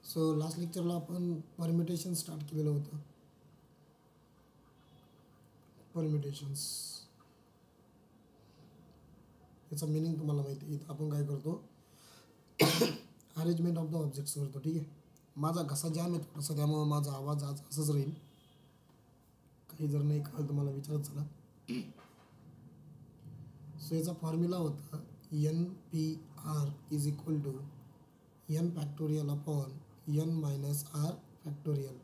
So last लेक्चरला आपण permutation start केलेलं होतं. परमिटेशन्स याचा मिनिंग तुम्हाला माहिती आहे. इथं आपण काय करतो, अरेंजमेंट ऑफ द ऑब्जेक्ट्स करतो. ठीक आहे. माझा घसा जाम आहे थोडासा, त्यामुळे माझा आवाज आज असंच राहील. काही जर नाही कळलं तर मला विचारत चला. सो याचा फॉर्म्युला होता NPR is equal to n factorial upon n minus r factorial.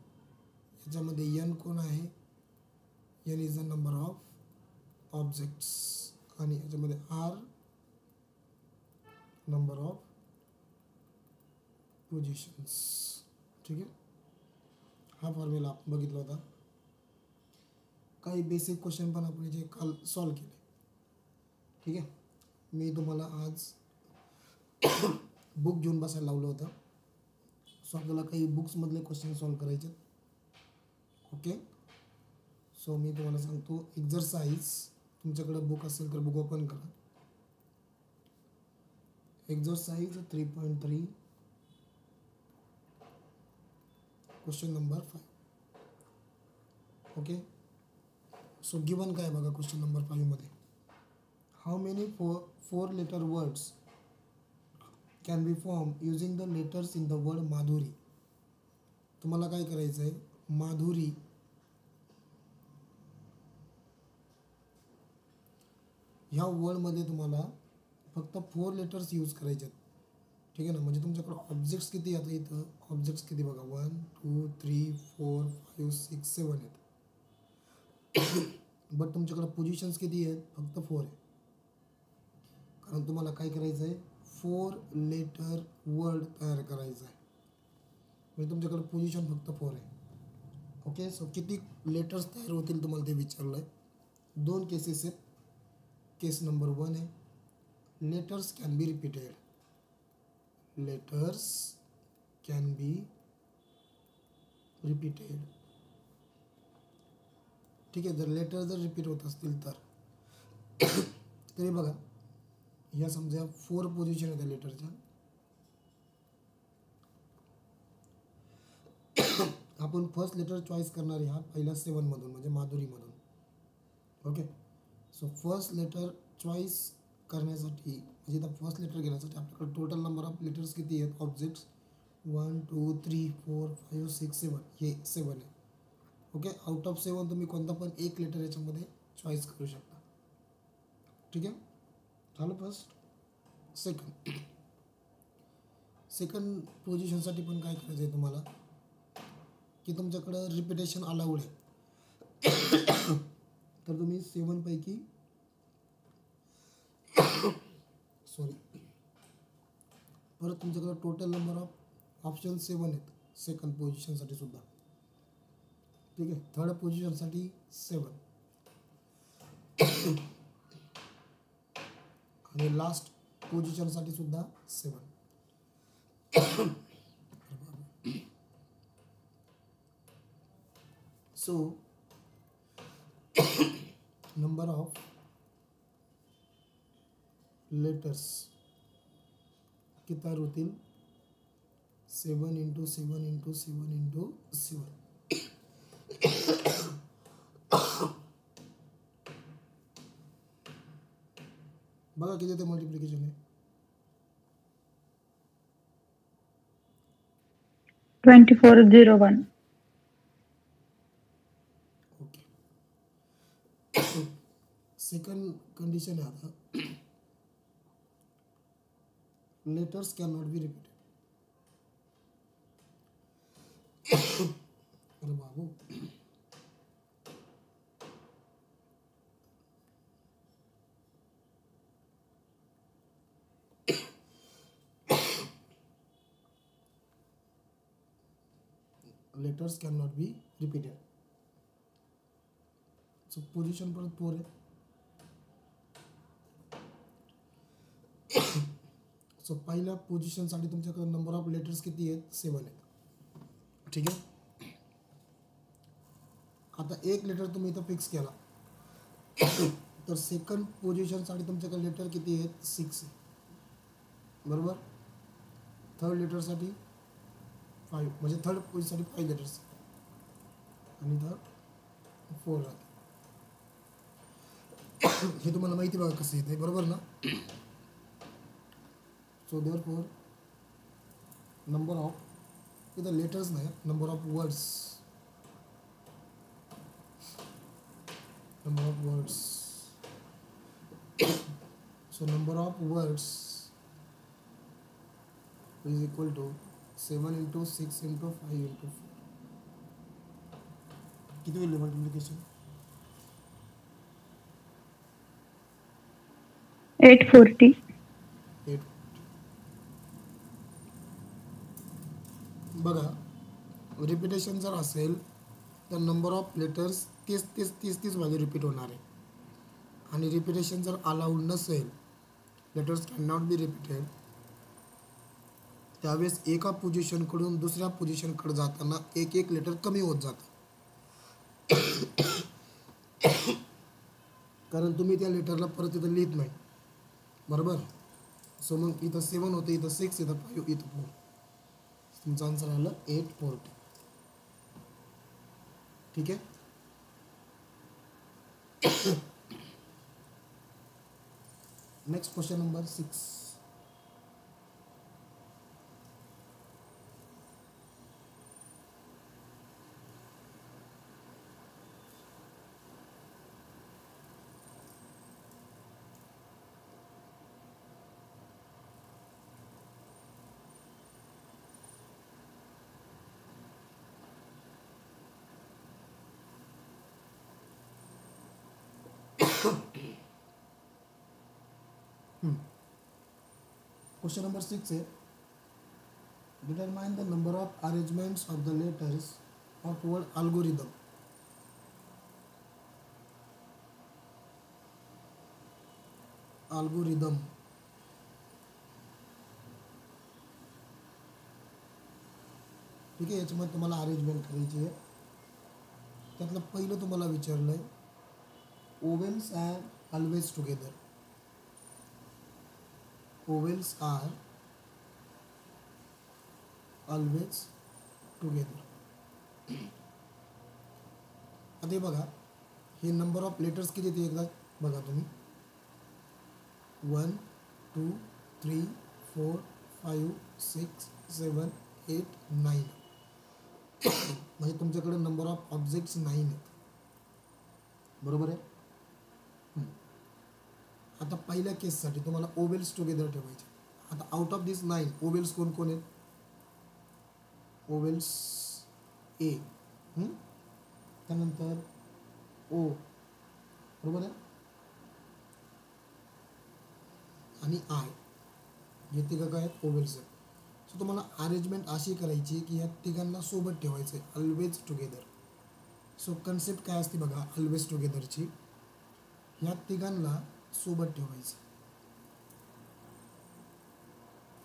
याच्यामध्ये n कोण आहे, n is the number of objects आणि याच्यामध्ये r नंबर ऑफ पोझिशन्स. ठीक आहे. हा फॉर्म्युला आपण बघितला होता. काही बेसिक क्वेश्चन पण आपण याचे काल सॉल्व केले. ठीक आहे. मी तुम्हाला आज बुक घेऊन बसायला लावलं होतं. सो आपल्याला काही बुक्समधले क्वेश्चन सॉल्व करायचे. ओके. सो मी तुम्हाला सांगतो एक्झरसाइज. तुमच्याकडे बुक असेल तर बुक ओपन करा. Exercise 3.3 question number 5. Okay. So given काय बघा क्वेश्चन नंबर 5 मध्ये, how many four letter words can be form using the letters in the word Madhuri. तुम्हाला काय करायचं आहे, माधुरी ह्या वर्डमध्ये तुम्हाला फक्त 4 लेटर्स यूज करायचे आहेत. ठीक आहे ना. म्हणजे तुमच्याकडे ऑब्जेक्ट्स किती आहेत इथं, ऑब्जेक्ट्स किती बघा 1 2 3 4 5 6 7 आहेत. बट तुमच्याकडे पोझिशन्स किती आहेत, फक्त 4 आहे. कारण तुम्हाला काय करायचं आहे, 4 लेटर वर्ड तयार करायचं आहे. म्हणजे तुमच्याकडे पोझिशन फक्त 4 आहे. ओके. सो किती लेटर्स तयार होतील तुम्हाला ते विचारलं आहे. 2 केसेस आहेत. केस नंबर 1 आहे, letters can be repeated. Letters can be repeated. ठीक आहे. जर लेटर जर रिपीट होत असतील तर तरी बघा, ह्या समजा 4 पोझिशन आहेत लेटरच्या. आपण फर्स्ट लेटर चॉईस करणार ह्या पहिल्या 7 मधून, म्हणजे माधुरीमधून. Okay. So first letter choice करण्यासाठी, म्हणजे इथं फर्स्ट लेटर घेण्यासाठी आपल्याकडे टोटल नंबर ऑफ लेटर्स किती आहेत, ऑब्जेक्ट्स 1 2 3 4 5 6 7, हे 7 आहे. ओके. आउट ऑफ 7 तुम्ही कोणता पण एक लेटर याच्यामध्ये चॉईस करू शकता. ठीक आहे. झालं फर्स्ट. सेकंड पोझिशनसाठी पण काय करायचं आहे तुम्हाला, की तुमच्याकडं रिपिटेशन अलाउड आहे. तर तुम्ही 7 पैकी परत तुमच्याकडे टोटल नंबर ऑफ ऑप्शन 7 आहेत सेकंड पोझिशनसाठी सुद्धा. ठीक आहे. थर्ड पोझिशनसाठी 7 आणि लास्ट पोझिशनसाठी सुद्धा 7. सो नंबर ऑफ लेटर्स किती तयार होतील, 7 × 7 × 7 × 7. बघा किती ते मल्टिप्लिकेशन आहे, 2401. ओके. सेकंड कंडिशन आहे आता, letters can not be repeated. अरे बाबू, letters can not be repeated. So position परत 4 आहे. सो पहिल्या पोझिशनसाठी तुमच्याकडे नंबर ऑफ लेटर्स किती आहेत, 7 आहेत. ठीक आहे. आता एक लेटर तुम्ही इथं फिक्स केला, तर सेकंड पोझिशनसाठी तुमच्याकडे लेटर किती आहेत, 6 आहे. बरोबर. थर्ड लेटरसाठी 5 म्हणजे थर्ड पोझिशनसाठी 5 लेटर्स आणि इथं 4 राहते. हे तुम्हाला माहिती बघा कसं येते, बरोबर ना. सो देअरफॉर नंबर ऑफ इथं लेटर्स नाही, number of words, number of words. So number of words is equal to 7 into 6 into 5 into 4. किती होईल मल्टिप्लिकेशन? 840. 8. बघा, रिपिटेशन जर असेल तर number of letters 30 value repeat होणार आहे. आणि रिपिटेशन जर अलाउड नसेल, letters can not be repeated, त्यावेळेस एका पोझिशनकडून दुसऱ्या पोझिशनकडे जाताना एक एक लेटर कमी होत जातं. कारण तुम्ही त्या लेटरला परत इथं लिहित नाही, बरोबर. सो मग इथं 7 होतं, इथं 6, इथं 5, इथं 4. तुमचा आन्सर आलं 840. ठीक आहे. Next question number 6. Question number 6 है, determine the number of arrangements of the letters of word algorithm. Algorithm. ठीक आहे. याच्यामध्ये तुम्हाला अरेंजमेंट करायची आहे. त्यातलं पहिलं तुम्हाला विचारलं आहे, vowels are always together. Vowels are always together. आता हे बघा, हे नंबर ऑफ लेटर्स किती येते एकदा बघा तुम्ही. 1 2 3 4 5 6 7 8 9. म्हणजे तुमच्याकडे नंबर ऑफ ऑब्जेक्ट्स 9 आहेत, बरोबर आहे. आता पहिल्या केससाठी तुम्हाला ओवेल्स टुगेदर ठेवायचे. आता आउट ऑफ दिस 9 ओवेल्स कोण कोण आहेत? ओवेल्स ए, त्यानंतर ओ, बरोबर आहे, आणि आय, हे तिघं काय आहेत? ओवेल्स आहेत. सो तुम्हाला अरेंजमेंट अशी करायची की ह्या तिघांना सोबत ठेवायचं आहे, ऑलवेज टुगेदर. सो कन्सेप्ट काय असते बघा ऑलवेज टुगेदरची, ह्या तिघांना सोबत ठेवायचं,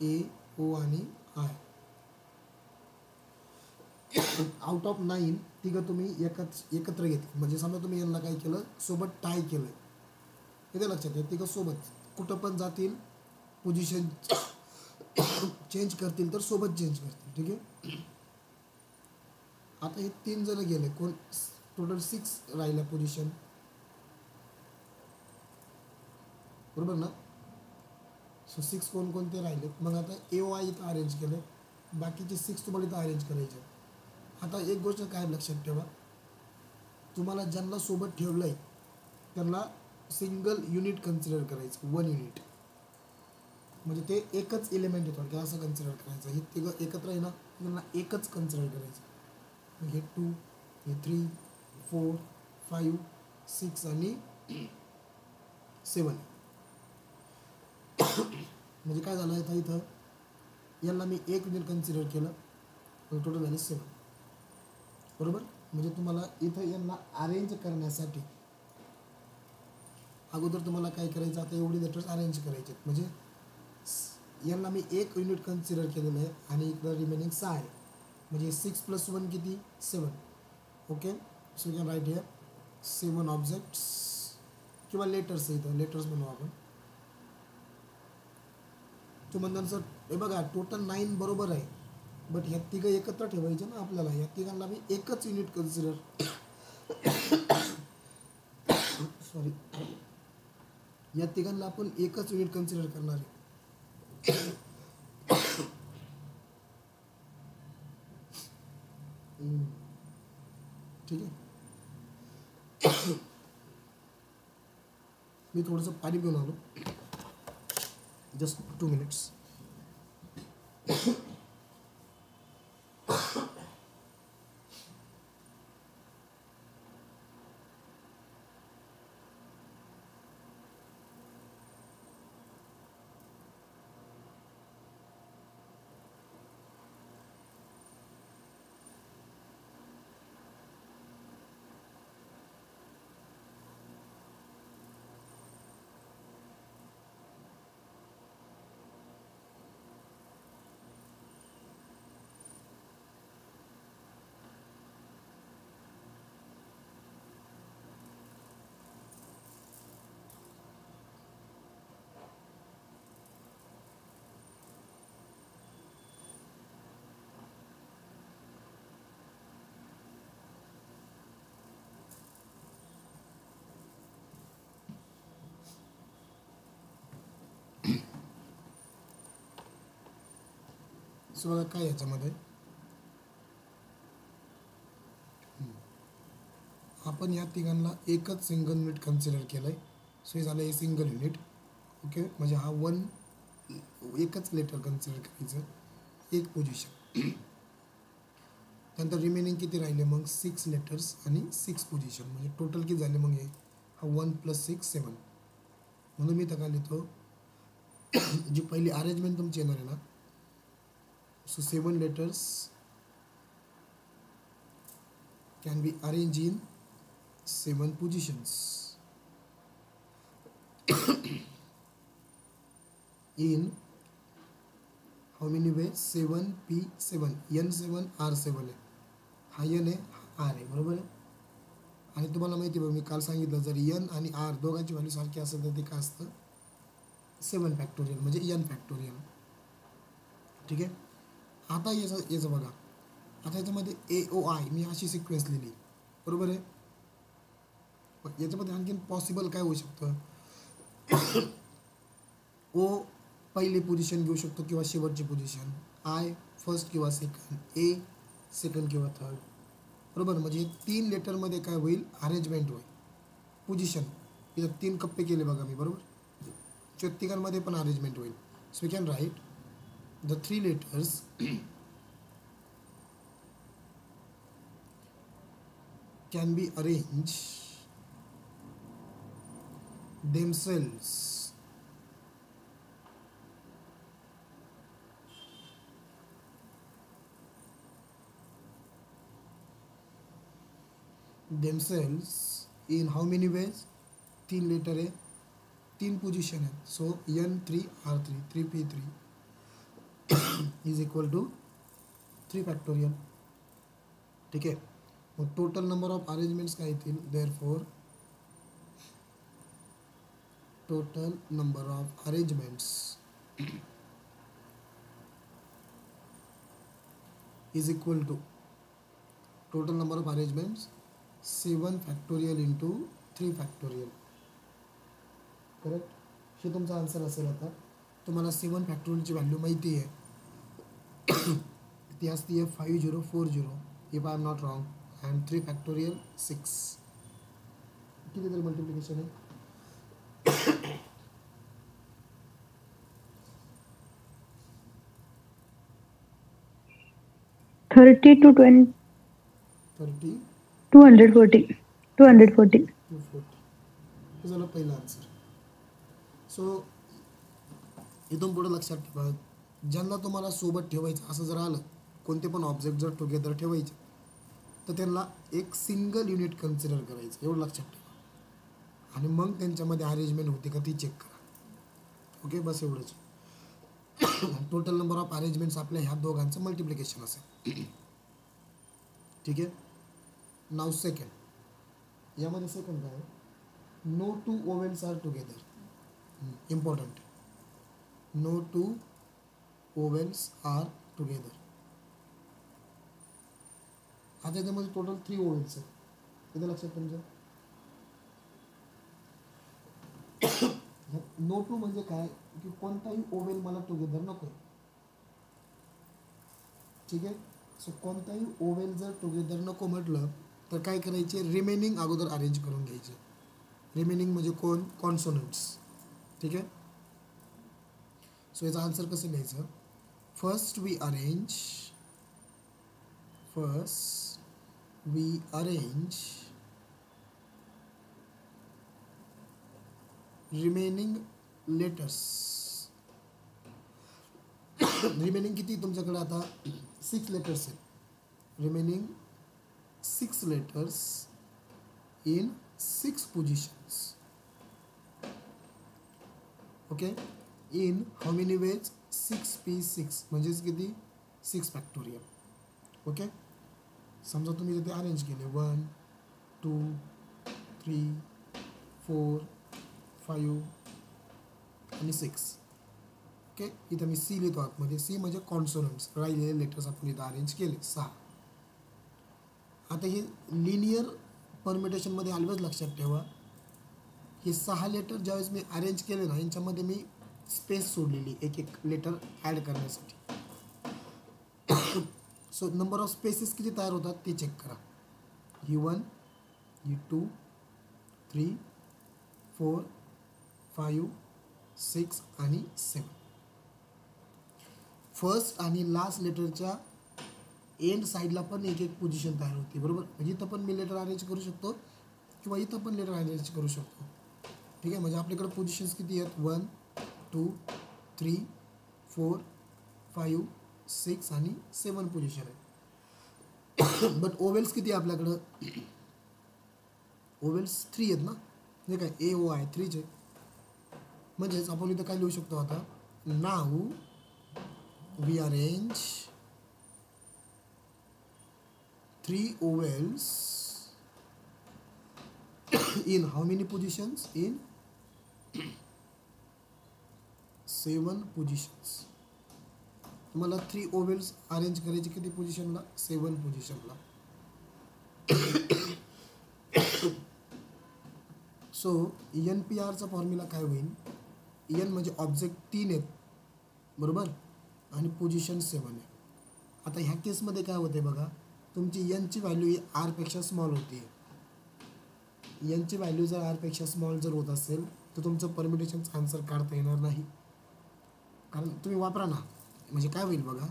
ए, ओ आणि आय. आउट ऑफ 9 तिघं तुम्ही एकत्र घेतली. म्हणजे समजा तुम्ही यांना काय केलं, सोबत टाय केलं. हे लक्षात घ्या, तिघं सोबत कुठं पण जातील, पोझिशन चेंज करतील तर सोबत चेंज करतील. ठीक आहे. आता हे 3 जण गेले, कोण टोटल 6 राहिल्या पोझिशन, बरोबर ना. सो 6 कोणकोणते राहिले. मग आता ए ओ आय इथं अरेंज केलं, बाकीचे 6 तुम्हाला इथं अरेंज करायचे. आता एक गोष्ट काय लक्षात ठेवा, तुम्हाला ज्यांना सोबत ठेवलं आहे त्यांना सिंगल युनिट कन्सिडर करायचं, 1 युनिट. म्हणजे ते एकच एलिमेंट येतो की असं कन्सिडर करायचं. हे तिघं एकत्र आहे ना, त्यांना एकच कन्सिडर करायचं. हे 2, हे 3 4 5 6 आणि 7. म्हणजे काय झालं आहे, इथं यांना मी 1 युनिट कन्सिडर केलं, टोटल झाले 7, बरोबर. म्हणजे तुम्हाला इथं यांना अरेंज करण्यासाठी अगोदर तुम्हाला काय करायचं, आता एवढी लेटर्स अरेंज करायचे. म्हणजे यांना मी 1 युनिट कन्सिडर केलेलं आहे आणि इकडं रिमेनिंग 6 आहे. म्हणजे 6 + 1 किती, 7. Okay. So can write here 7 objects किंवा लेटर्स. इथं लेटर्स म्हणू आपण. तो म्हणतात सर हे बघा टोटल 9 बरोबर आहे, बट ह्या तिघं एकत्र ठेवायचे ना आपल्याला, ह्या तिघांना मी एकच युनिट कन्सिडर सॉरी, या तिघांना आपण एकच युनिट कन्सिडर करणार आहे. ठीक आहे. मी थोडंसं पाणी पिऊन आलो, जस्ट 2 minutes. सो बघा काय याच्यामध्ये आपण या तिघांना एकच सिंगल युनिट कन्सिडर केलं आहे. सो हे झालं हे सिंगल युनिट. ओके, म्हणजे हा वन एकच लेटर कन्सिडर करायचं, एक पोझिशन. त्यानंतर रिमेनिंग किती राहिले मग 6 लेटर्स आणि 6 पोझिशन, म्हणजे टोटल किती झाले मग हे, हा 1 + 6 7. म्हणून मी तर लिहितो जी पहिली अरेंजमेंट तुमची येणार आहे ना, so 7 letters can be arranged in 7 positions in how many ways, 7p7 n7 r7 आहे, हा n आहे, हा r आहे, बरोबर आहे. आणि तुम्हाला माहिती आहे बघ, मी काल सांगितलं जर n आणि r दोघांची व्हॅल्यू सारखी असेल तर ते काय असतं, 7 फॅक्टोरियल म्हणजे n फॅक्टोरियल. ठीक आहे. आता याचं बघा, आता याच्यामध्ये AOI मी अशी सिक्वेन्स लिहिली, बरोबर आहे. याच्यामध्ये आणखीन पॉसिबल काय होऊ शकतं, ओ पहिली पोझिशन घेऊ शकतो किंवा शेवटची पोझिशन, आय फर्स्ट किंवा सेकंड, ए सेकंड किंवा थर्ड, बरोबर. म्हणजे 3 लेटरमध्ये काय होईल, अरेंजमेंट होईल. पोझिशन इथं 3 कप्पे केले बघा मी, बरोबर. तिघांमध्ये पण अरेंजमेंट होईल. So we can write the 3 letters can be arranged themselves in how many ways, 3 letter है, 3 पोझिशन है. So n3 r3 3p3 is equal to 3 factorial. ठीक आहे. मग टोटल नंबर ऑफ अरेंजमेंट्स काय येतील, therefore total number of arrangements is equal to total number of arrangements 7 factorial into 3 factorial. Correct. हे तुमचा answer असेल. आता तुम्हाला 7 फॅक्टोरियलची व्हॅल्यू माहिती आहे, ती असती आहे 5040 if I am not wrong, and 3 factorial 6. किती तरी मल्टिप्लिकेशन आहे, 30 to 20 30 240 240. 240. हे झालं पहिलं आन्सर. सो इथून पुढे लक्षात ठेवा, ज्यांना तुम्हाला सोबत ठेवायचं असं जर आलं, कोणते पण ऑब्जेक्ट जर टुगेदर ठेवायचे तर त्यांना एक सिंगल युनिट कन्सिडर करायचं, एवढं लक्षात ठेवा. आणि मग त्यांच्यामध्ये अरेंजमेंट होते का ती चेक करा. ओके, बस एवढंच. टोटल नंबर ऑफ अरेंजमेंट्स आपल्या ह्या दोघांचं मल्टिप्लिकेशन असेल. ठीक आहे. नाव सेकंड, यामध्ये सेकंड काय आहे, no 2 vowels are together. Important, no 2 vowels are together. आता याच्यामध्ये टोटल 3 ओवेल्स आहेत. इथे लक्षात तुमच्या नो टू म्हणजे काय की कोणताही ओवेल मला टुगेदर नको आहे. ठीक आहे. सो कोणताही ओवेल जर टुगेदर नको म्हटलं तर काय करायचे, रिमेनिंग अगोदर अरेंज करून घ्यायचे. रिमेनिंग म्हणजे कोण, कॉन्सोनंट्स. ठीक आहे. सो याचा आन्सर कसं लिहायचं, first we arrange remaining letters. Remaining किती तुमच्याकडे आता 6 लेटर्स आहेत. Remaining 6 letters in 6 positions. Okay. In how many ways, 6p6 म्हणजेच किती, 6 फॅक्टोरियल. ओके. समजा तुम्ही तिथे अरेंज केले 1 2 3 4 5 आणि 6. ओके. इथं मी सी लिहितो आतमध्ये. सी म्हणजे कॉन्सोनंट्स, राहिलेले लेटर्स आपण इथं अरेंज केले 6. आता हे लिनियर परमिटेशनमध्ये ऑलवेज लक्षात ठेवा, हे 6 लेटर ज्यावेळेस मी अरेंज केले ना, यांच्यामध्ये मी स्पेस सोडलेली एक एक लेटर ॲड करण्यासाठी. सो नंबर ऑफ स्पेसेस किती तयार होतात ते चेक करा. E1 E2 3 4 5 6 आणि 7. फर्स्ट आणि लास्ट लेटरच्या एंड साईडला पण एक एक पोझिशन तयार होते. बरोबर. म्हणजे इथं पण मी लेटर अरेंज करू शकतो किंवा इथं पण लेटर अरेंज करू शकतो. ठीक आहे. म्हणजे आपल्याकडे पोझिशन्स किती आहेत, 1 2 3 4 5 6 आणि 7 पोझिशन आहे. बट ओवेल्स किती आहे आपल्याकडं, ओवेल्स 3 आहेत ना. म्हणजे काय, AOI 3 आहे. म्हणजेच आपण इथं काय लिहू शकतो आता, now we arrange 3 vowels in how many positions, in 7 positions. तुम्हाला 3 ओवेल्स अरेंज करायचे किती पोझिशनला, 7 पोझिशनला. सो NPRचा फॉर्म्युला काय होईल, N म्हणजे ऑब्जेक्ट 3 आहेत. बरोबर. आणि पोझिशन 7 आहे. आता ह्या केसमध्ये काय होते बघा, तुमची Nची व्हॅल्यू ही R स्मॉल होती. Nची व्हॅल्यू जर R स्मॉल जर होत असेल तर तुमचं परमिटेशनचं आन्सर काढता येणार नाही. कारण तुम्ही वापरा ना, म्हणजे काय होईल बघा,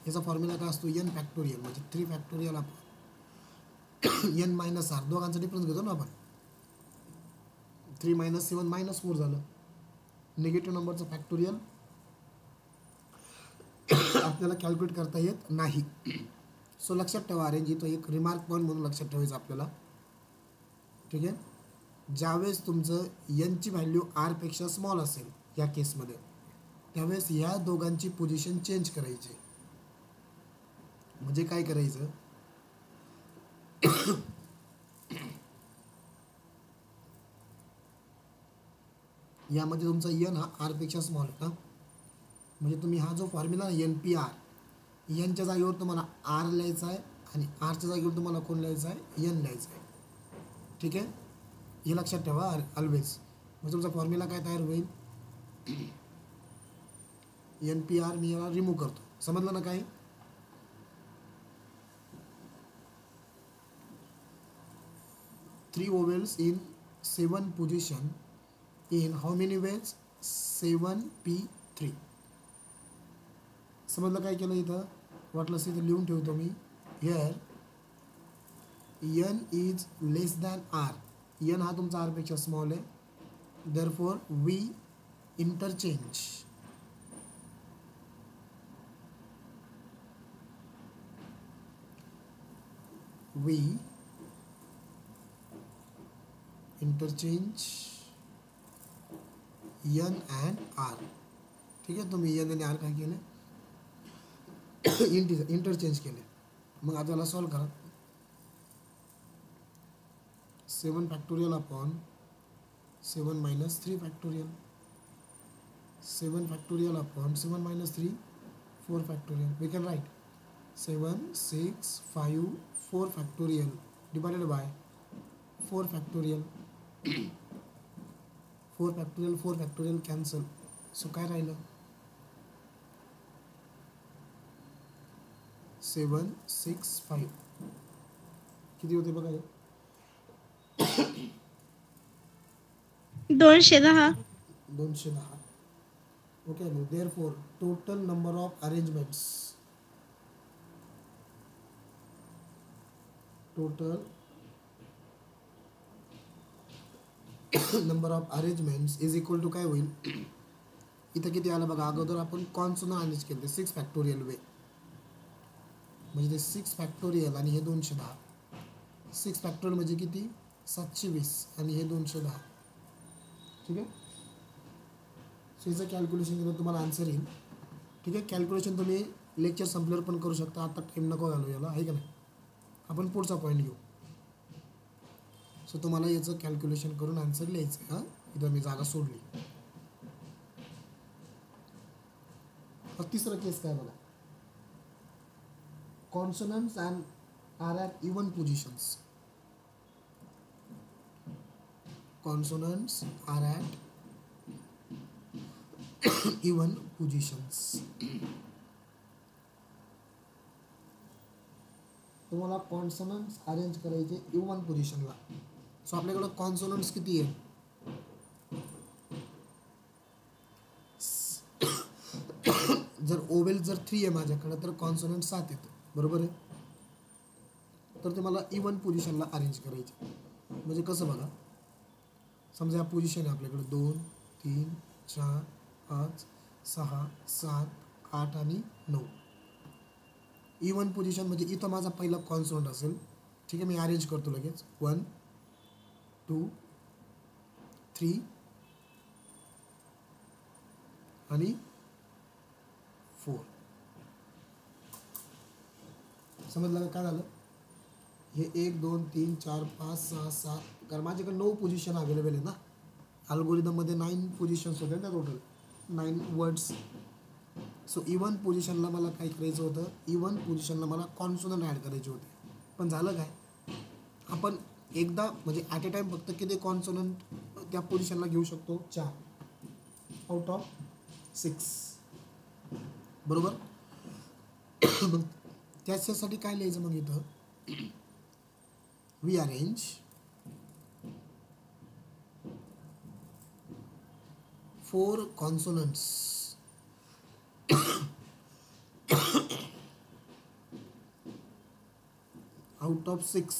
याचा फॉर्म्युला काय असतो, N फॅक्टोरियल म्हणजे 3 फॅक्टोरियल आपण N -R दोघांचा डिफरन्स घेतो ना आपण. 3 - 7 -4 झालं. निगेटिव्ह नंबरचं फॅक्टोरियल आपल्याला कॅल्क्युलेट करता येत नाही. सो लक्षात ठेवा, अरेंज तो एक रिमार्क पॉईंट म्हणून लक्षात ठेवायचं आपल्याला. ठीक आहे. ज्यावेळेस तुमचं Nची व्हॅल्यू R स्मॉल असेल या केसमध्ये, त्यावेळेस ह्या दोघांची पोझिशन चेंज करायची. म्हणजे काय करायचं, यामध्ये तुमचा N हा R स्मॉल आहे ना. म्हणजे तुम्ही हा जो फॉर्म्युला NPR, Nच्या जागेवर तुम्हाला R लिहायचा आहे आणि Rच्या जागेवर तुम्हाला कोण लिहायचं आहे, N लिहायचं आहे. ठीक आहे. हे लक्षात ठेवा ऑलवेज. म्हणजे तुमचा फॉर्म्युला काय तयार होईल, NPR मी याला रिमूव्ह करतो. समजलं ना काय. Three vowels in 7 position in how many ways, 7p3. समजलं काय केलं इथं, वाटलं इथं लिहून ठेवतो मी. Here N is less than R. N हा तुमचा R स्मॉल आहे. Therefore we interchange N and R. ठीक आहे. तुम्ही N आणि R काय केले, इंटरचेंज केले. मग आता याला सॉल्व करा. 7 factorial upon 7 - 3 factorial. 7 factorial upon 7 - 3 4 factorial. We can write 7 6 5 4 factorial divided by 4 factorial 4 factorial cancel. So काय राहिलं 7 6 5 किती होते बघा हे 210. 210. Okay. Therefore total number of arrangements is equal to काय होईल इथं किती आलं बघा. अगोदर आपण कॉन्सोनंट अरेंज केले 6 फॅक्टोरियल वे म्हणजे ते 6 फॅक्टोरियल आणि हे 210. 6 फॅक्टोरियल म्हणजे किती 720 आणि हे 210. ठीक आहे. सो याचं कॅल्क्युलेशन केलं तुम्हाला आन्सर येईल. ठीक आहे. कॅल्क्युलेशन तुम्ही लेक्चर संपल्यावर पण करू शकता. आता टाईम नको घालू याला आहे का नाही. आपण पुढचा पॉईंट घेऊ. सो तुम्हाला याचं कॅल्क्युलेशन करून आन्सर लिहायचं आहे. हां इथं मी जागा सोडली. तिसरा केस काय बघा. Consonants and are at even positions. Consonants are at even positions. तुम्हाला कॉन्सोनंट्स अरेंज करायचे इवन पोझिशनला. सो आपल्याकडं कॉन्सोनंट्स किती आहे जर ओवेल जर 3 आहे माझ्याकडं तर कॉन्सोनंट 7 आहेत. बरोबर आहे. तर तुम्हाला इवन पोझिशनला अरेंज करायचे. म्हणजे कसं बघा समजा या पोझिशन आहे आपल्याकडे 2 3 4 5 6 7 8 आणि 9. इवन पोझिशन म्हणजे इथं माझा पहिला कॉन्सोनंट असेल. ठीक आहे. मी अरेंज करतो लगेच 1 2 3 आणि 4. समजलं काय झालं हे 1 2 3 4 5 6 7 कारण माझ्याकडे 9 पोझिशन अवेलेबल आहे ना. अल्गोरिदममध्ये 9 पोझिशन्स होते ना टोटल 9 वर्ड्स. सो इवन पोझिशनला मला काय करायचं होतं इवन पोझिशनला मला कॉन्सोनंट ॲड करायचे होते. पण झालं काय आपण एकदा म्हणजे ॲट अ टाईम फक्त किती कॉन्सोनंट त्या पोझिशनला घेऊ शकतो 4 आउट ऑफ 6. बरोबर. मग त्याच्यासाठी काय लिहायचं मग इथं we arrange four consonants out of 6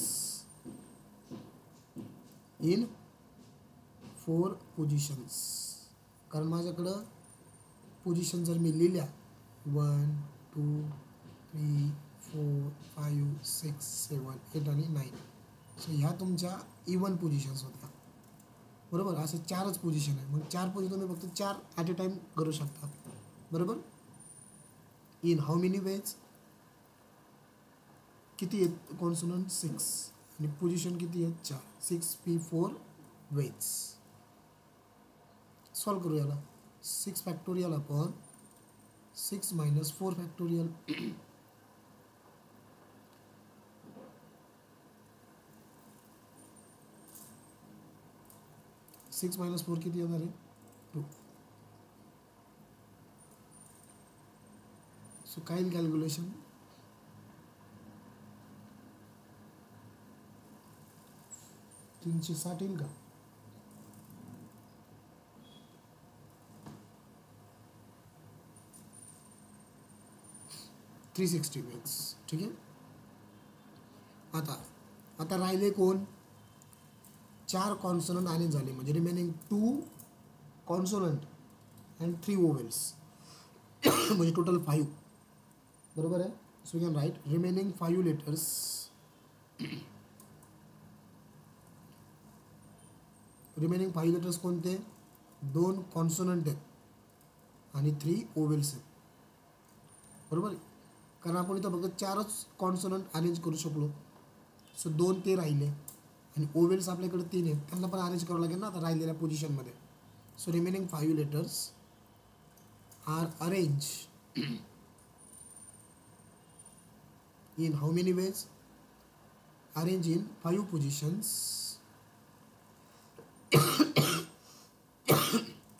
in 4 positions. कारण माझ्याकडं पोझिशन जर मी लिहिल्या 1 2 3 4 5 6 7 8 आणि 9. सो ह्या तुमच्या इवन पोझिशन्स होत्या. बरोबर. असे 4च पोझिशन आहे. मग 4 पोझिशन तुम्ही फक्त 4 ॲट अ टाईम करू शकता. बरोबर. इन हाऊ मेनी वेज किती आहेत कॉन्सोनंट 6 आणि पोझिशन किती आहेत 4. 6p4 veg. सॉल्व करू याला 6 factorial upon 6 minus 4 factorial. 6 minus 4 किती येणार आहे 2. सो काय येईल कॅल्क्युलेशन 360 येईल का. $360 वेज. ठीक आहे. आता राहिले कोण 4 कॉन्सोनंट आणि झाले म्हणजे रिमेनिंग 2 कॉन्सोनंट अँड 3 ओवेल्स म्हणजे टोटल 5. बरोबर आहे. So you can write remaining 5 letters remaining 5 letters कोणते 2 कॉन्सोनंट आहेत आणि 3 ओवेल्स आहेत. बरोबर. कारण आपण इथं फक्त 4च कॉन्सोनंट अरेंज करू शकलो. सो 2 ते राहिले आणि ओवेल्स आपल्याकडे 3 आहेत त्यांना पण अरेंज करावं लागेल ना आता राहिलेल्या पोझिशनमध्ये. So remaining 5 letters are arrange in how many ways? Arrange in 5 positions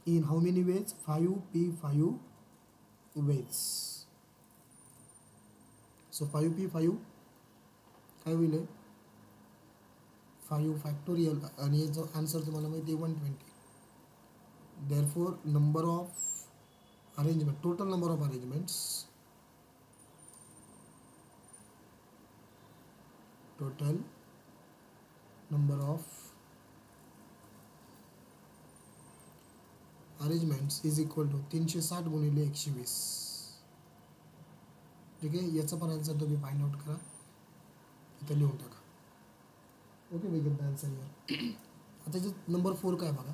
in how many ways? 5p5 ways. So 5p5 काय होईल 5 फॅक्टोरियल आणि याचा आन्सर तुम्हाला माहिती आहे 120. Therefore number of arrangement, total number of arrangements, total number of arrangements is equal to 360 गुणिले 120. ठीक आहे, याचा पण आन्सर तुम्ही फाइंड आउट करा, इथे लिहून टाका. Okay, we get the answer here. आता नंबर 4 काय बघा.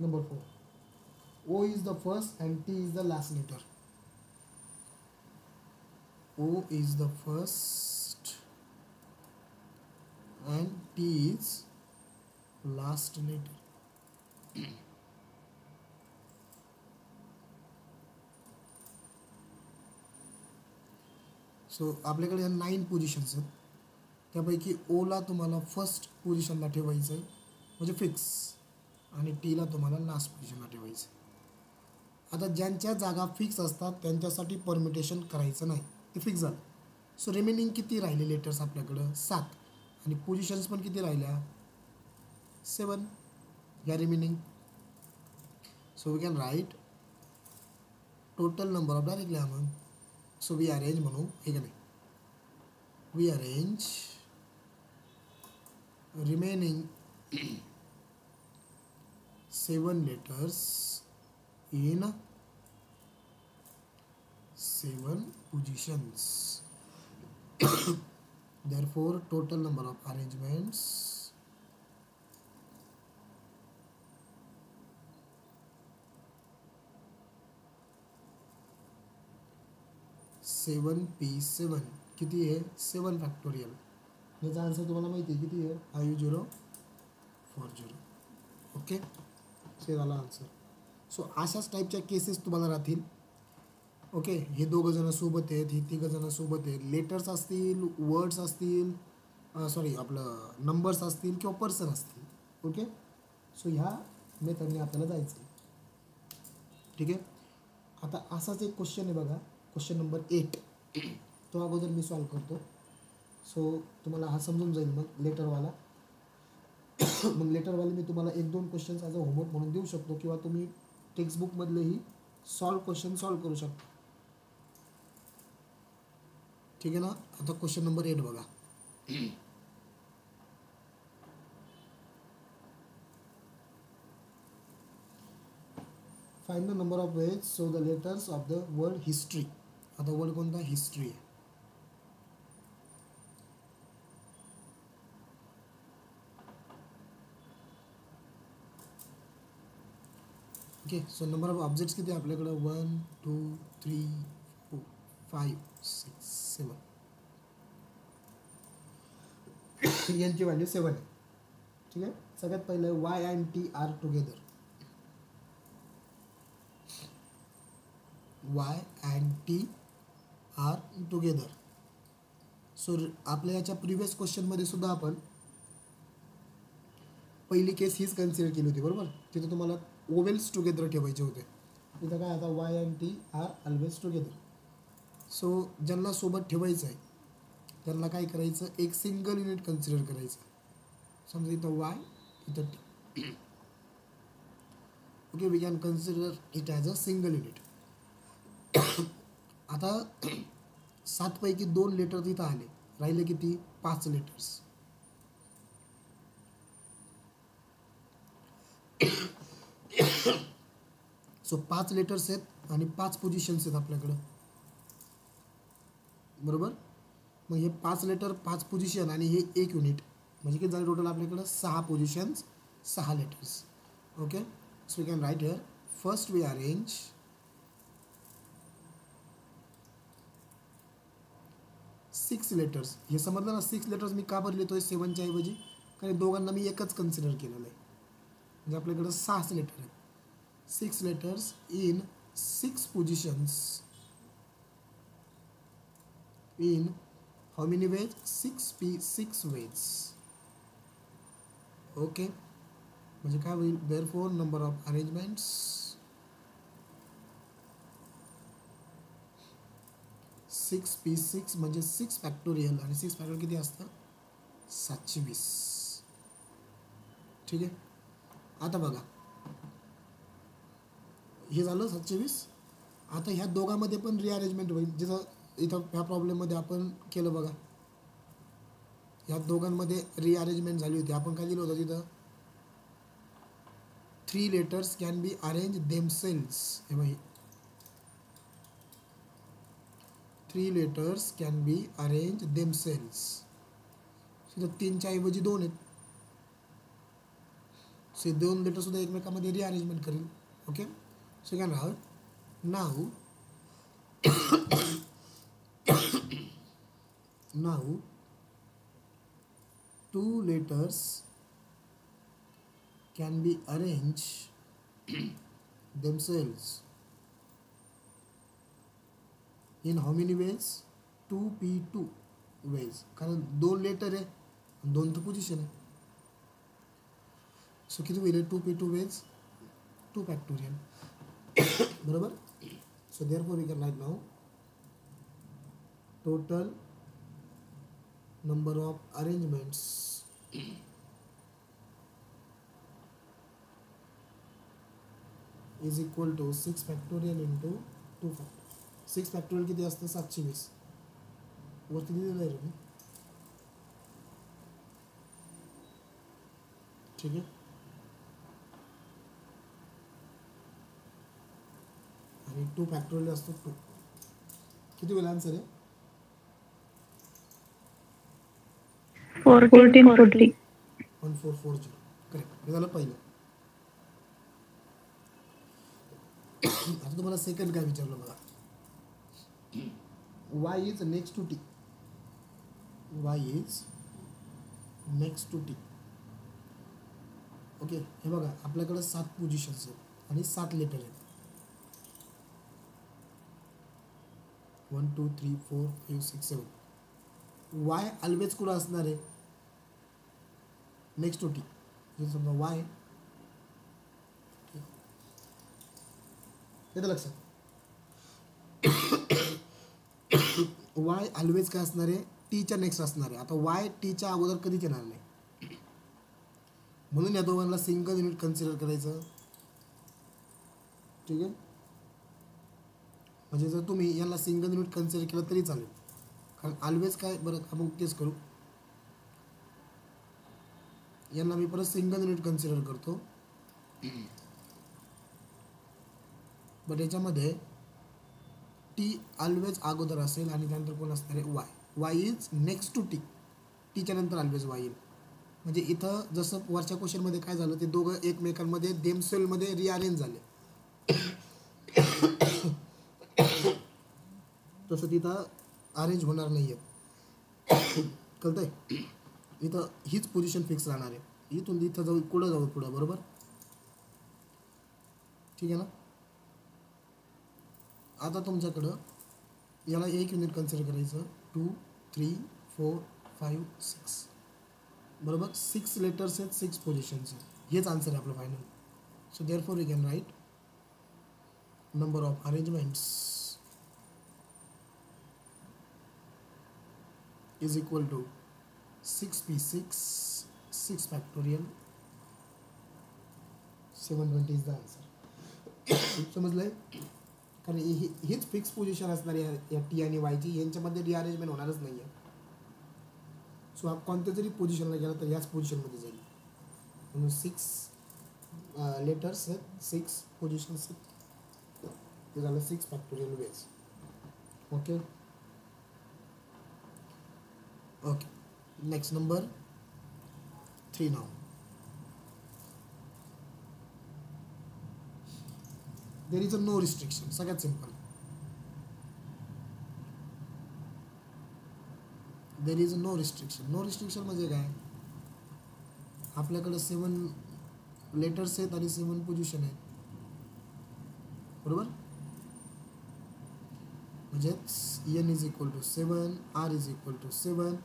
Number 4, O is the first and T is the last letter. O is the first and T is last letter. So आपल्याकडे 9 positions आहेत, त्यापैकी ओला तुम्हाला फर्स्ट पोझिशनला ठेवायचं आहे म्हणजे फिक्स, आणि टीला तुम्हाला लास्ट पोझिशनला ठेवायचं. आता ज्यांच्या जागा फिक्स असतात त्यांच्यासाठी परमिटेशन करायचं नाही, ते फिक्स झालं. सो रिमेनिंग किती राहिले लेटर्स आपल्याकडं 7, आणि पोझिशन्स पण किती राहिल्या 7 या remaining. So we can write total number of directly मग. सो वी अरेंज म्हणू, हे का नाही, we arrange remaining 7 letters in 7 positions. Therefore total number of arrangements seven P7 किती आहे 7 फॅक्टोरियल. याचा आन्सर तुम्हाला माहिती आहे किती आहे 5040. ओके, से झाला आन्सर. सो अशाच टाईपच्या केसेस तुम्हाला राहतील. ओके, हे 2 जण सोबत आहेत, हे 3 जण सोबत आहेत. लेटर्स असतील, वर्ड्स असतील, सॉरी आपलं नंबर्स असतील किंवा पर्सन असतील. ओके, सो ह्या मेथडने आपल्याला जायचं आहे. ठीक आहे, आता असाच एक क्वेश्चन आहे बघा, क्वेश्चन नंबर 8. तो अगोदर मी सॉल्व करतो, सो तुम्हाला हा समजून जाईल मग लेटरवाला. मग लेटरवाले मी तुम्हाला 1-2 क्वेश्चन्स ॲज अ होमवर्क म्हणून देऊ शकतो, किंवा तुम्ही टेक्स्टबुकमधलेही क्वेश्चन सॉल्व करू शकता. ठीक आहे ना. आता क्वेश्चन नंबर 8 बघा. Find the number of ways so the letters of the word history. आता वर्ड कोणता हिस्ट्री आहे. Okay, so number of objects किती आपल्याकडं 1 2 3 4 5 6 7. यांची व्हॅल्यू 7 आहे. ठीक आहे, सगळ्यात पहिलं Y and T are together. Y and T are together. So आपल्या याच्या प्रिव्हियस क्वेश्चनमध्ये सुद्धा आपण पहिली केस हीच कन्सिडर केली होती, बरोबर. तिथे तुम्हाला ओवेल्स टुगेदर ठेवायचे होते. इथं काय आता Y and T are always together. So ज्यांना सोबत ठेवायचं आहे त्यांना काय करायचं, एक सिंगल युनिट कन्सिडर करायचं. समजा इथं वाय, इथं T. Okay, we can consider it as a single unit. आता 7 पैकी 2 लेटर तिथं आले, राहिले किती 5 लेटर्स. सो 5 लेटर्स आहेत आणि 5 पोझिशन्स आहेत आपल्याकडं, बरोबर. मग हे 5 लेटर 5 पोझिशन आणि हे 1 युनिट म्हणजे किती झालं टोटल आपल्याकडं 6 positions 6 letters. Okay, so we can write here first we arrange 6 letters. हे समजलं ना, 6 लेटर्स मी का बरं लिहितोय 7च्या ऐवजी, कारण दोघांना मी एकच कन्सिडर केलेलं आहे. म्हणजे आपल्याकडं 6 लेटर आहेत. 6 letters in 6 positions in how many ways? 6 ways. Okay, म्हणजे काय होईल? Therefore number of arrangements 6p6 म्हणजे 6 फॅक्टोरियल, आणि 6 फॅक्टोरियल किती असतं? 720. ठीक आहे. आता बघा, हे झालं 720. आता ह्या दोघांमध्ये पण रिअरेंजमेंट होईल. जिथं इथं ह्या प्रॉब्लेममध्ये आपण केलं बघा, ह्या दोघांमध्ये रिअरेंजमेंट झाली होती. आपण काय दिलं होतं तिथं? 3 letters can be arrange themselves. हे बघा, 3 letters can be arrange themselves. तिथं 3च्या ऐवजी 2 आहेत. सो 2 लेटर सुद्धा एकमेकांमध्ये रिअरेंजमेंट करेल. ओके, सो कॅन राहत नाव now 2 letters can be arranged themselves in how many ways? 2p2 ways. कारण 2 लेटर आहे, 2 तर पोझिशन आहे. सो किती होईल? 2p2 ways, 2 factorial. बरोबर. So therefore we can write now total number of arrangements is equal to 6 factorial into 2 factorial. 6 factorial किती असतं? 720. वरती दिलेलं आहे रे मी. ठीक आहे. आणि 2 फॅक्टोरियल असतो 2. किती होईल आन्सर आहे? 1440. 1440. करेक्ट. हे झालं पहिलं. आता तुम्हाला सेकंड काय विचारलं बघा. y is next to t. y is next to t. Okay, हे बघा, आपल्याकडे 7 पोझिशन्स आहेत आणि 7 लेटर आहेत. 1 2 3 4 5 6 7. y ऑलवेज कुठं असणार आहे? Next to T. म्हणजे समजा y येतं लक्षात. y ऑलवेज काय असणार आहे? टीच्या नेक्स्ट असणार आहे. आता y टीच्या अगोदर कधीच येणार नाही, म्हणून या दोघांना सिंगल युनिट कन्सिडर करायचं. ठीक आहे. म्हणजे जर तुम्ही यांना सिंगल युनिट कन्सिडर केलं तरी चालेल, कारण ऑलवेज काय, बरं आपण तेच करू. यांना मी परत सिंगल युनिट कन्सिडर करतो. बट याच्यामध्ये टी ऑलवेज अगोदर असेल आणि त्यानंतर कोण असणार आहे? Y. Y is next to T. टीच्या नंतर ऑलवेज वाय येईल. म्हणजे इथं जसं वरच्या क्वेश्चनमध्ये काय झालं, ते दोघं एकमेकांमध्ये देमसेलमध्ये रिअरेंज झाले, तसं तिथं अरेंज होणार नाही आहे. कळतंय? इथं हीच पोझिशन फिक्स राहणार आहे. इथून इथं जाऊ, पुढं जाऊ, पुढं. बरोबर. ठीक आहे ना. आता तुमच्याकडं याला एक युनिट कन्सिडर करायचं. 2 3 4 5 6. बरोबर. 6 लेटर्स आहेत, 6 पोझिशन्स आहेत. हेच आन्सर आहे आपलं final. So therefore we can write number of arrangements is equal to 6p6, 6 factorial, 720 is the answer. समजलंय? कारण हीच फिक्स पोझिशन असणार आहे या टी आणि वायची. यांच्यामध्ये रिअरेंजमेंट होणारच नाही आहे. सो हा कोणत्या जरी पोझिशनला गेला तर याच पोझिशनमध्ये जाईल. म्हणून 6 लेटर्स आहेत, 6 पोझिशन्स आहेत. ते झालं 6 factorial ways. Okay. Okay, next number 3 now. There is a no restriction. सगळ्यात simple. There is no restriction. No restriction म्हणजे काय? आपल्याकडे 7 लेटर्स आहेत आणि 7 पोझिशन आहेत. बरोबर. म्हणजेच N is equal to 7, R is equal to 7,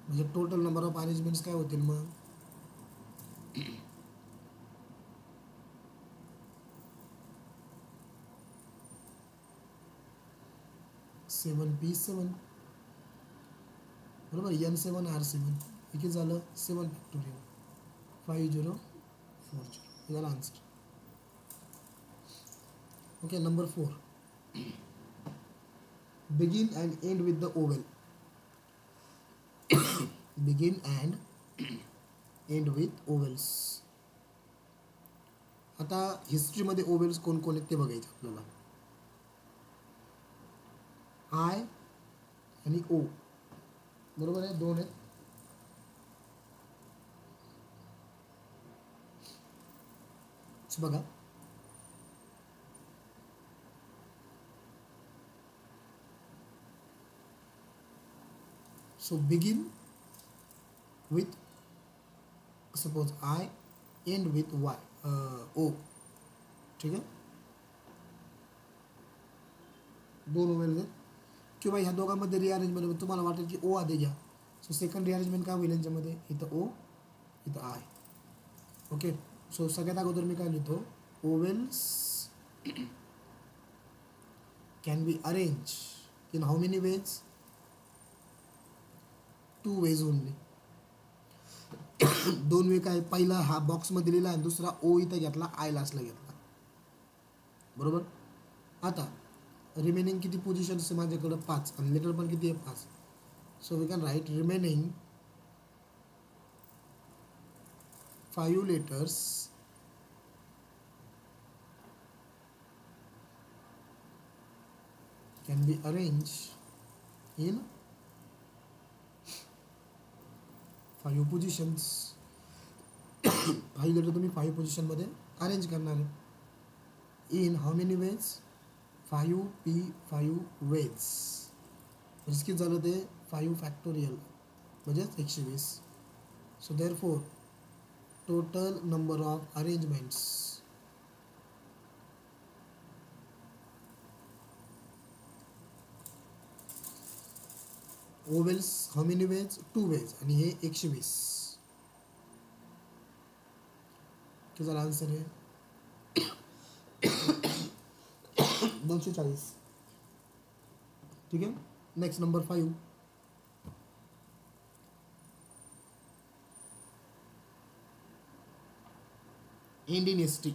म्हणजे टोटल नंबर ऑफ अरेंजमेंट्स काय होतील मग 7p7 बरोबर. n7 r7 हे किती झालं 7 फॅक्टोरियल 5040 हे झालं answer. Okay. Number 4, begin and end with the oval. begin and end with ovals. आता हिस्ट्रीमध्ये ओवेल्स कोण कोण आहेत ते बघायचं आपल्याला. आय आणि ओ बरोबर आहे, दोन आहेत. बघा so begin with suppose I, end with Y O. ठीक आहे, दोन ओवेल्स आहेत किंवा ह्या दोघांमध्ये रिअरेंजमेंट तुम्हाला वाटेल की ओ आधी घ्या. सो सेकंड रिअरेंजमेंट काय होईल यांच्यामध्ये, इथं ओ इथं आय. ओके. सो सगळ्यात अगोदर मी काय लिहितो, vowels can be arrange in how many ways, 2 ways only. दोन वे काय, पहिला हा बॉक्समध्ये लिहिला आणि दुसरा ओ इथं घेतला, आय लास्टला घेतला बरोबर. आता रिमेनिंग किती पोझिशन्स आहे माझ्याकडं 5 आणि लेटर पण किती आहे 5. So we can write remaining 5 letters can be arranged in 5 positions. 5 letter तुम्ही 5 पोझिशनमध्ये अरेंज करणार आहे. In how many ways, 5p5 ways. म्हणजे किती झालं ते 5 फॅक्टोरियल म्हणजेच 120. So therefore total number of arrangements vowels how many ways, 2 ways आणि हे 120. किती झाला आन्सर आहे 240. ठीक आहे. Next number 5, and in S T.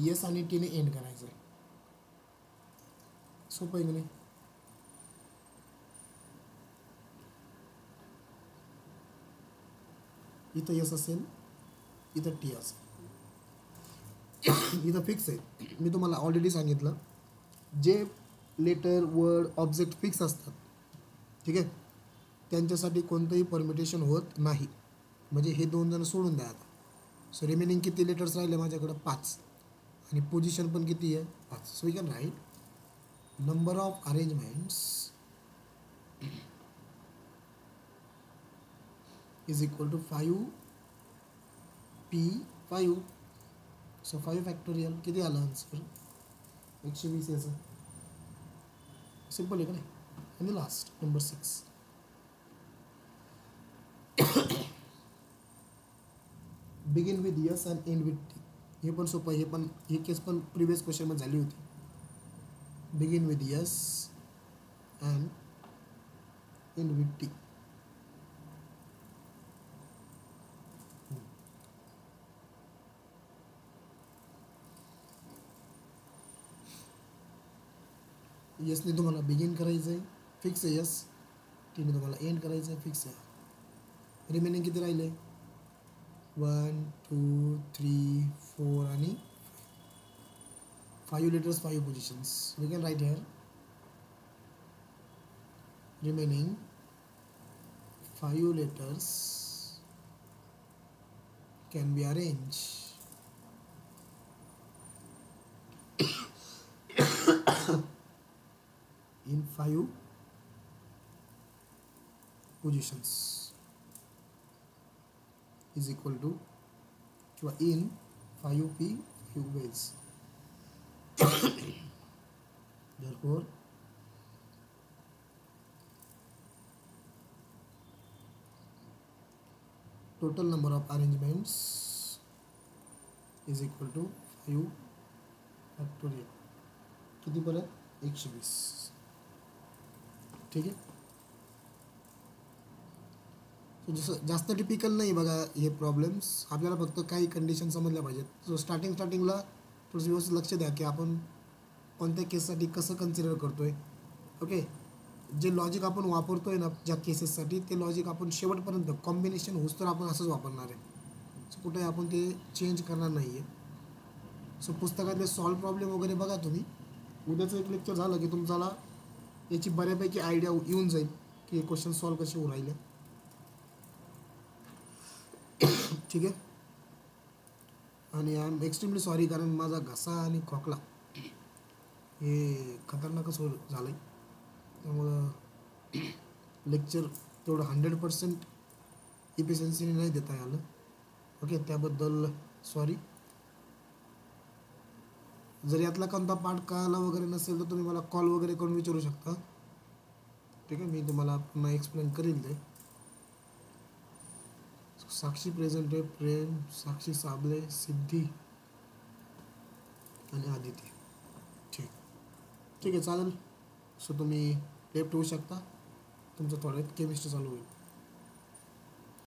Yes आणि टीने एंड करायचं आहे. सोपं आहे की नाही. इथं यस असेल, इथं टी असेल, इथं फिक्स आहे. मी तुम्हाला ऑलरेडी सांगितलं जे लेटर वर्ड ऑब्जेक्ट फिक्स असतात ठीक आहे त्यांच्यासाठी कोणतंही परमिटेशन होत नाही. म्हणजे हे 2 जण सोडून द्या आता. सो रिमेनिंग किती लेटर्स राहिले माझ्याकडं 5 आणि पोझिशन पण किती आहे 5. So we can write number of arrangements is equal to 5p5. so 5 factorial किती आलं आन्सर 120 याचं. सिम्पल आहे का नाही. आणि last number 6, begin with yes and end with T. हे पण सोपं आहे. हे पण ही केस पण प्रिव्हियस क्वेश्चनमध्ये झाली होती. begin with yes and end with t. यसने तुम्हाला बिगिन करायचं आहे फिक्स आहे यस, टीने तुम्हाला एंड करायचं आहे फिक्स आहे. रिमेनिंग किती राहिले 1 2 3 4 आणि 5 letters 5 positions. We can write here remaining 5 letters can be arranged in 5 positions is equal to in 5p 5 ways. therefore total number of arrangements is equal to 5 factorial किती परत 120. ठीक आहे. जसं जास्त टिपिकल नाही बघा हे प्रॉब्लेम्स, आपल्याला फक्त काही कंडिशन समजल्या पाहिजेत. सो स्टार्टिंगला थोडंसं व्यवस्थित लक्ष द्या की आपण कोणत्या केससाठी कसं कन्सिडर करतो आहे. ओके, जे लॉजिक आपण वापरतो आहे ना ज्या केसेससाठी, ते लॉजिक आपण शेवटपर्यंत कॉम्बिनेशन होस तर आपण असंच वापरणार आहे. सो कुठे आपण ते चेंज करणार नाही आहे. सो पुस्तकातले सॉल्व प्रॉब्लेम वगैरे बघा तुम्ही. उद्याचं एक लेक्चर झालं की तुमच्याला याची बऱ्यापैकी आयडिया येऊन जाईल की क्वेश्चन सॉल्व कसे होऊ राहिले. ठीक आहे. आणि आय एम एक्स्ट्रीमली सॉरी, कारण माझा घसा आणि खोकला हे खतरनाकच झालं आहे. त्यामुळं लेक्चर तेवढं 100% इफिशियन्सीने नाही देता आलं. ओके, त्याबद्दल सॉरी. जर यातला कोणता पार्ट कळाला वगैरे नसेल तर तुम्ही मला कॉल वगैरे करून विचारू शकता. ठीक आहे, मी तुम्हाला पुन्हा एक्सप्लेन करील ते. साक्षी प्रेझेंट आहे, प्रेम, साक्षी साबळे, सिद्धी आणि आदिती. ठीक आहे, चालेल. सो तुम्ही लेफ्ट होऊ शकता. तुमचं थोडं केमिस्ट्री चालू होईल.